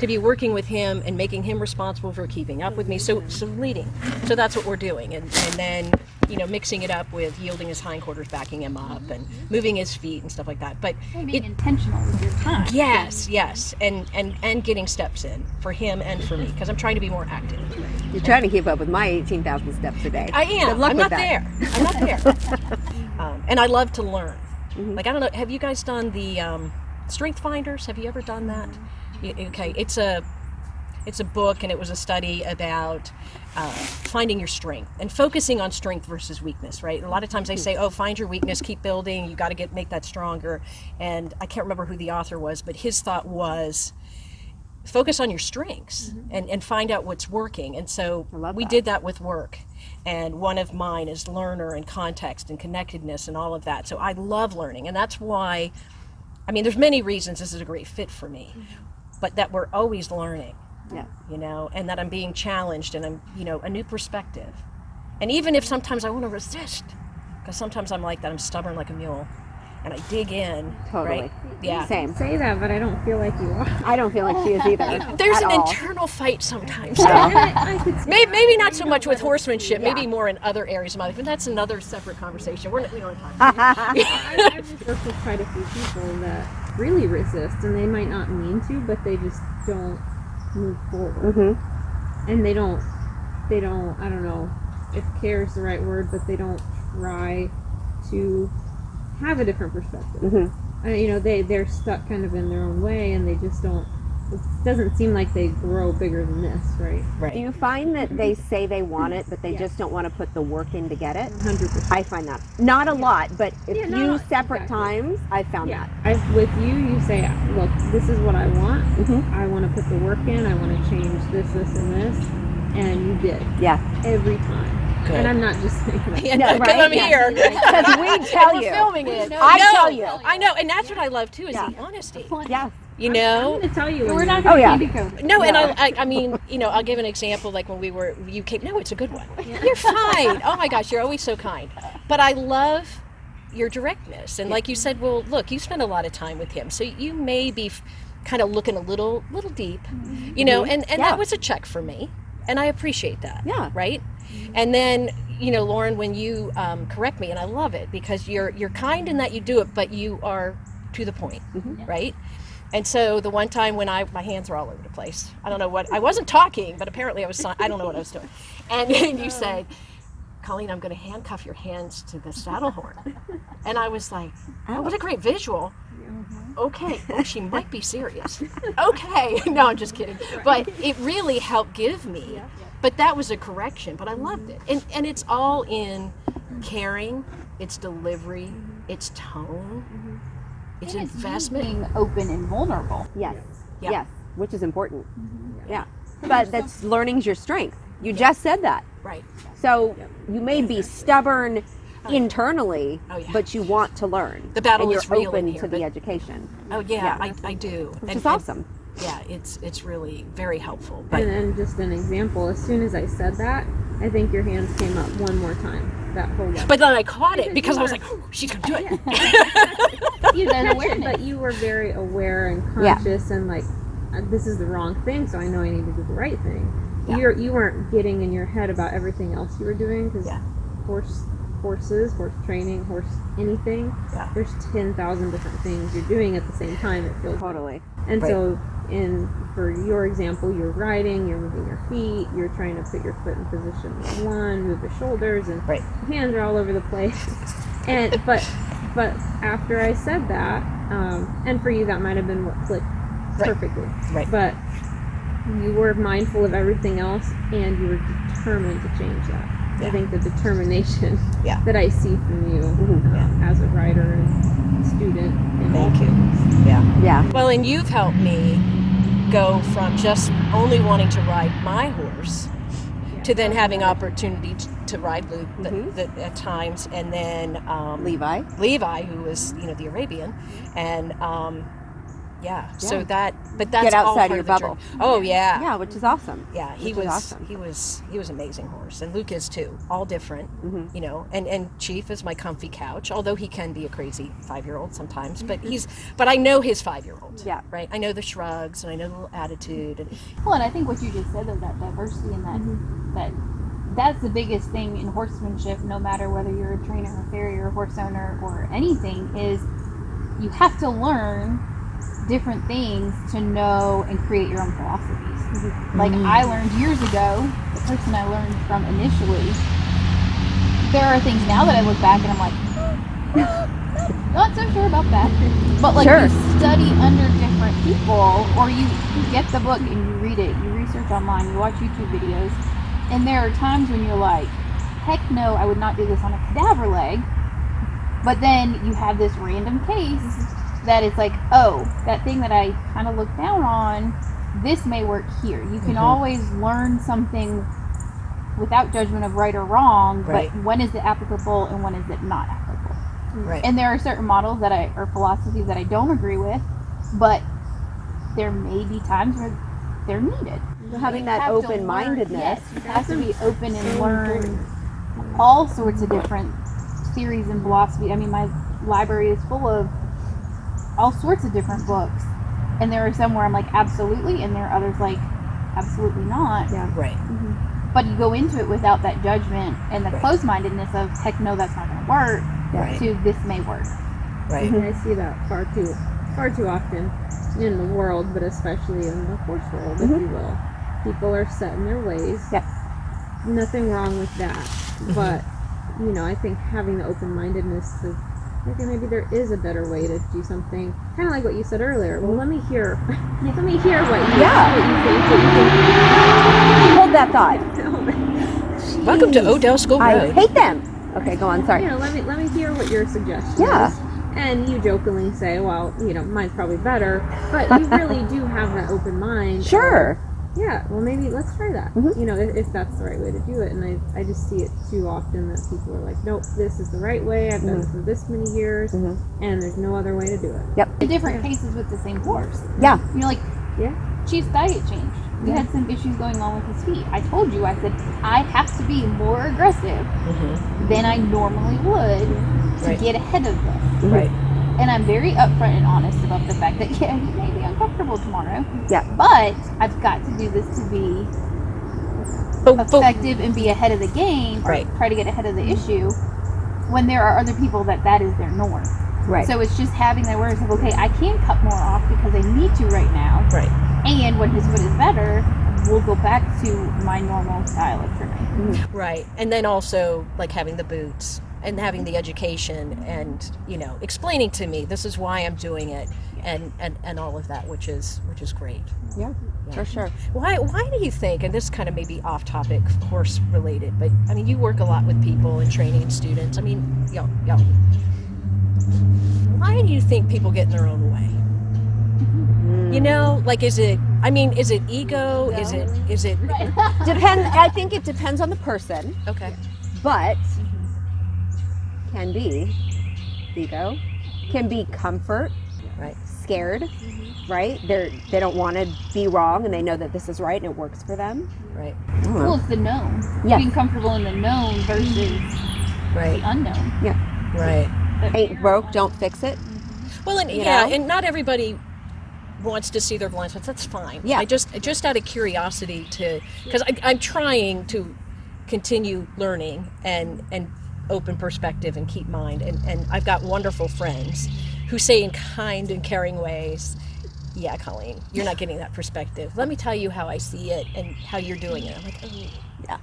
to be working with him and making him responsible for keeping up with me. So leading. So that's what we're doing. And then, mixing it up with yielding his hindquarters, backing him up, and moving his feet and stuff like that. But being intentional with your time. Yes. And getting steps in for him and for me, because I'm trying to be more active. You're trying to keep up with my 18,000 steps a day. I am. Good luck I'm with not that. there. I'm not there. And I love to learn. Mm-hmm. Like, I don't know, have you guys done the Strength Finders? Have you ever done that? Okay, it's a book, and it was a study about finding your strength and focusing on strength versus weakness, right? A lot of times they say, find your weakness, keep building, you got to make that stronger. And I can't remember who the author was, but his thought was, focus on your strengths and find out what's working. And so we did that with work. And one of mine is learner and context and connectedness and all of that. So I love learning. And that's why, there's many reasons this is a great fit for me, but that we're always learning. Yeah. And that I'm being challenged, and I'm, a new perspective. And even if sometimes I want to resist, because sometimes I'm like that, I'm stubborn like a mule, and I dig in. Totally. Right? Yeah. Same. You say that, but I don't feel like you are. I don't feel like she is either. There's at an all. internal fight sometimes. I could see Maybe not so much with horsemanship, Yeah. maybe more in other areas of my life, but that's another separate conversation. We don't talk about I've just worked with quite a few people that really resist, and they might not mean to, but they just don't move forward. Mm-hmm. And they don't, I don't know if care is the right word, but they don't try to have a different perspective. Mm-hmm. They're stuck kind of in their own way, and they just don't, it doesn't seem like they grow bigger than this, right? Right. Do you find that they say they want it, but they just don't want to put the work in to get it? 100%. I find that. Not a lot, but a Yeah, few not separate exactly. times, I've found that. With you say, look, this is what I want. Mm-hmm. I want to put the work in. I want to change this, and this. And you did. Yeah. Every time. Good. And I'm not just saying that. Yeah, No, because right? I'm Yeah. here. Because we tell We're you. filming it. I tell you. I know, and that's what I love too, is Yeah. the honesty. Yeah. You I'm know? going to tell you. We're not Oh, going yeah. to code. No, and No. I mean, I'll give an example, like when you came, no, it's a good one. You're fine. Oh my gosh, you're always so kind. But I love your directness. And like you said, well, look, you spend a lot of time with him, so you may be kind of looking a little deep, and Yeah. that was a check for me. And I appreciate that. Yeah. Right? And then, Lauren, when you correct me, and I love it, because you're kind in that you do it, but you are to the point, right? And so the one time when my hands were all over the place, I don't know what, I wasn't talking, but apparently I don't know what I was doing. And you said, Colleen, I'm going to handcuff your hands to the saddle horn. And I was like, oh, what a great visual. Okay, well, she might be serious. Okay, no, I'm just kidding. But it really helped give me, but that was a correction, but I loved it. And it's all in caring, it's delivery, it's tone, it's And investment. being open and vulnerable. Yes. Yeah. Yes. Which is important. Yeah. But that's learning's your strength. You just said that. Right. So you may be stubborn internally, Oh, yeah. but you want to learn. The battle and you're is real open in here, to the but- education, Oh yeah, I do. which is awesome. Yeah, it's really very helpful. But And then just an example, as soon as I said that, I think your hands came up one more time. That whole level. but then I caught it because I was like, oh, she's gonna do it. You Then catch it, awareness. but you were very aware and Yeah. conscious and like, this is the wrong thing, so I know I need to do the right thing. Yeah. You weren't getting in your head about everything else you were doing, because Yeah. horse training, horse anything, Yeah. there's 10,000 different things you're doing at the same time, it feels like. Totally. And Right. so for your example, you're riding, you're moving your feet, you're trying to put your foot in position one, move the shoulders, and Right. your hands are all over the place. And but after I said that, and for you that might have been what clicked Right. perfectly. Right. But you were mindful of everything else, and you were determined to change that. Yeah. I think the determination Yeah. that I see from you as a rider and student. And Thank you. Yeah. Yeah. Well, and you've helped me go from just only wanting to ride my horse to then having opportunity to ride Luke at times, and then Levi. Levi, who was the Arabian, and Yeah. Yeah. So that's Get all outside part of your the bubble. journey. Oh yeah. Yeah, which is awesome. Yeah, he Which is was awesome. he was an amazing horse, and Luke is too. All different, Mm-hmm. you know. And Chief is my comfy couch, although he can be a crazy 5-year-old sometimes. But I know his 5-year-old. Yeah. Right. I know the shrugs, and I know the little attitude, and Well, and I think what you just said, though, that diversity and that's the biggest thing in horsemanship, no matter whether you're a trainer, a farrier, a horse owner, or anything, is you have to learn different things to know and create your own philosophies. Like I learned years ago, the person I learned from initially, there are things now that I look back and I'm like, not so sure about that. But like Sure. you study under different people, or you get the book and you read it, you research online, you watch YouTube videos, and there are times when you're like, heck no, I would not do this on a cadaver leg. But then you have this random case that it's like, oh, that thing that I kind of looked down on, this may work here. You can always learn something without judgment of right or wrong, Right. but when is it applicable and when is it not applicable? right. And there are certain models or philosophies that I don't agree with, but there may be times where they're needed. So having You that have to open-mindedness. learn- Yes, you have to be open and learn all sorts of different theories and philosophy. I mean, my library is full of all sorts of different books, and there are some where I'm like, absolutely, and there are others like, absolutely not. Yeah. Right. But you go into it without that judgment and the Right. closed-mindedness of, heck no, that's not going to work, Right. to this may work. Right. And I see that far too often in the world, but especially in the horse world, if you will. People are set in their ways. Yeah. Nothing wrong with that. But, you know, I think having the open-mindedness to, okay, maybe there is a better way to do something. Kind of like what you said earlier. Well, let me hear what you, what you think, what Hold that thought. you think. Welcome to Odell School I Road. hate them. Okay, go on. Sorry. You know, let me hear what your suggestion Yeah. is. And you jokingly say, well, you know, mine's probably better. But you really do have that open mind. Sure. Yeah, well, maybe let's try that. You know, if that's the right way to do it. And I just see it too often that people are like, nope, this is the right way. I've done it for this many years, and there's no other way to do it. Yep. In different cases with the same horse. Yeah. You're like, Yeah. Chief's diet changed. We had some issues going on with his feet. I told you, I said, I have to be more aggressive than I normally would to Right. get ahead of this. Right. And I'm very upfront and honest about the fact that, yeah, he may be uncomfortable tomorrow. Yeah. But I've got to do this to be effective and be ahead of the game, or Right. try to get ahead of the issue, when there are other people that is their norm. Right. So it's just having the awareness of, okay, I can cut more off because I need to right now. Right. And when his foot is better, we'll go back to my normal style of trimming. Right. And then also like having the boots and having the education and, you know, explaining to me this is why I'm doing it and all of that, which is great. Yeah, for sure. Why do you think, and this kind of may be off topic, horse related, but I mean you work a lot with people and training and students. I mean, yo. Why do you think people get in their own way? You know, like is it ego? No. Is it Depends. I think it depends on the person, okay. but can be ego, can be comfort, Right. scared, right? They don't want to be wrong, and they know that this is right and it works for them. Right. Well, it's the known. Yes. Being comfortable in the known versus the Right. unknown. Right. Ain't broke, don't fix it. Well, and You yeah, know? and not everybody wants to see their blind spots. That's fine. Yeah. I just out of curiosity because I'm trying to continue learning and open perspective and keep mind. And I've got wonderful friends who say in kind and caring ways, yeah, Colleen, you're not getting that perspective. Let me tell you how I see it and how you're doing it. I'm like, oh, yeah,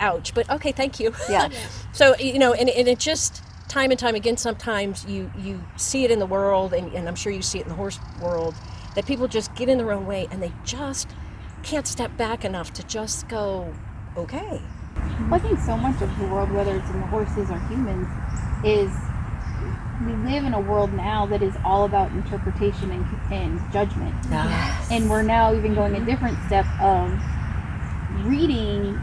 ouch. But okay, thank you. Yeah. So, you know, and it just time and time again, sometimes you see it in the world, and I'm sure you see it in the horse world, that people just get in their own way and they just can't step back enough to just go, okay. Well, I think so much of the world, whether it's in the horses or humans, is we live in a world now that is all about interpretation and judgment. Yes. And we're now even going a different step of reading,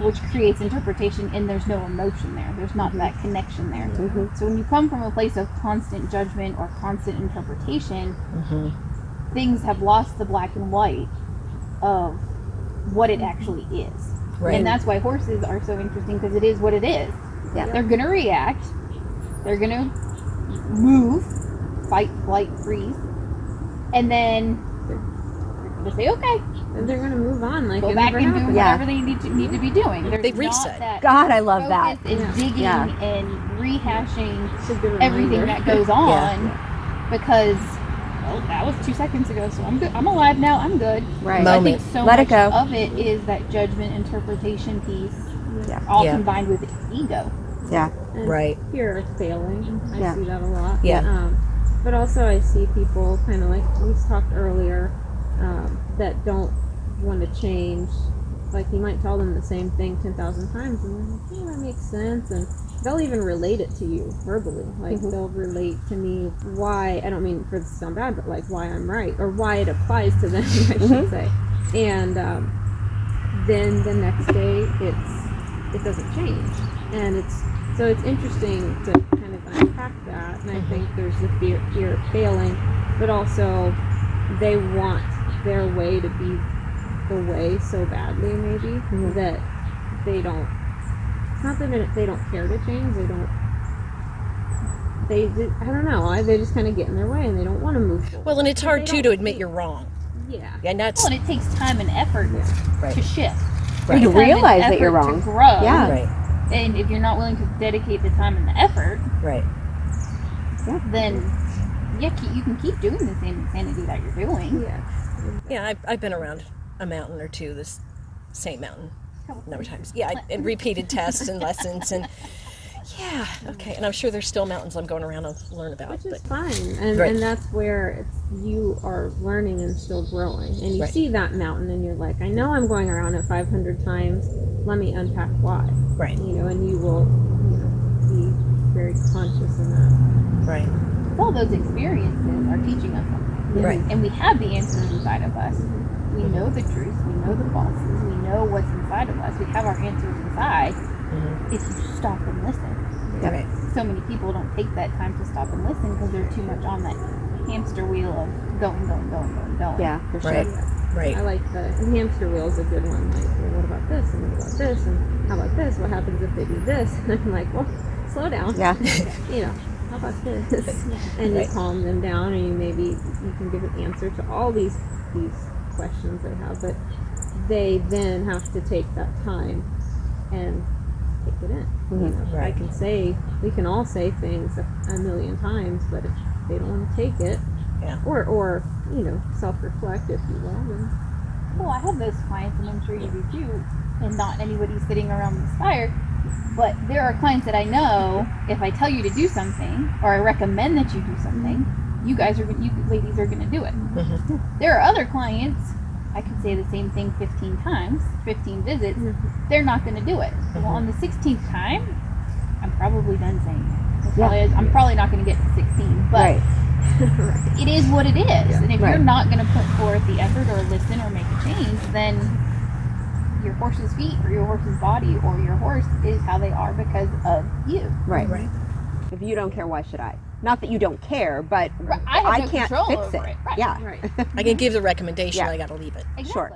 which creates interpretation, and there's no emotion there. There's not that connection there. So when you come from a place of constant judgment or constant interpretation, things have lost the black and white of what it actually is. Right. And that's why horses are so interesting, because it is what it is. Yeah. They're going to react. They're going to move, fight, flight, freeze. And then they're going to say, okay, And they're gonna move on like go it back never and do happened. whatever they need to be doing. There's They not reset. that God, I love that. focus and Yeah. digging Yeah. and rehashing It's a good everything reminder. that goes on because that was 2 seconds ago, so I'm good. I'm alive now. I'm good. Right. So I Moment. think so Let it much go. of it is that judgment interpretation piece, Yeah. all Yeah. combined with ego. Yeah. And Right. fear of failing. I Yeah. see that a lot. Yeah. But also I see people kind of like we talked earlier that don't want to change. Like you might tell them the same thing 10,000 times and they're like, yeah, that makes sense. And they'll even relate it to you verbally. Like they'll relate to me why, I don't mean for this to sound bad, but like why I'm right or why it applies to them, I should say. And then the next day it doesn't change. And it's interesting to kind of unpack that. And I think there's the fear of failing, but also they want their way to be the way so badly maybe that they don't, it's not that they don't care to change, I don't know, they just kind of get in their way and they don't want to move forward. Well, and it's But hard they too don't to admit feel- you're wrong. Yeah. And that's Well, and it takes time and effort Right. to shift. Right. To Time and realize that you're effort wrong. To grow. Yeah. right. And if you're not willing to dedicate the time and the effort, Right. then you can keep doing the same insanity that you're doing. Yeah. Yeah, I've been around a mountain or two, this same mountain, a number of times. Yeah, and repeated tests and lessons and yeah, okay. And I'm sure there's still mountains I'm going around to learn about. Which is But fine, and Right. and that's where you are learning and still growing, and you Right. see that mountain, and you're like, I know I'm going around it 500 times. Let me unpack why, right, and you will, be very conscious in that. right, All those experiences are teaching us something. right, And we have the answers inside of us. We know the truth. We know the falses. We know what's inside of us. We have our answers inside if you stop and listen. right. So many people don't take that time to stop and listen because they're too much on that hamster wheel of going. Yeah, for sure. Right. Right. I like the hamster wheel is a good one. Like, well, what about this, and what about this, and how about this? What happens if they do this? And I'm like, well, slow down. Yeah. How about this? And Right. you calm them down, and you can give an answer to all these questions they have, but they then have to take that time and take it in. Right. We can all say things a million times, but if they don't want to take it, Yeah. or self-reflect, if you will, then Well, I have those clients, and I'm sure you do too, and not anybody sitting around this fire. But there are clients that I know, if I tell you to do something, or I recommend that you do something, you ladies are going to do it. There are other clients, I could say the same thing 15 times, 15 visits, they're not going to do it. Well, on the 16th time, I'm probably done saying it. I'm probably not going to get to 16, but Right. it is what it is. And if Right. you're not going to put forth the effort or listen or make a change, then your horse's feet or your horse's body or your horse is how they are because of you. Right. Right. If you don't care, why should I? Not that you don't care, but I have no can't control fix over it. Right. Yeah. right. I can give the recommendation. Yeah. I got to leave it. Exactly. Sure.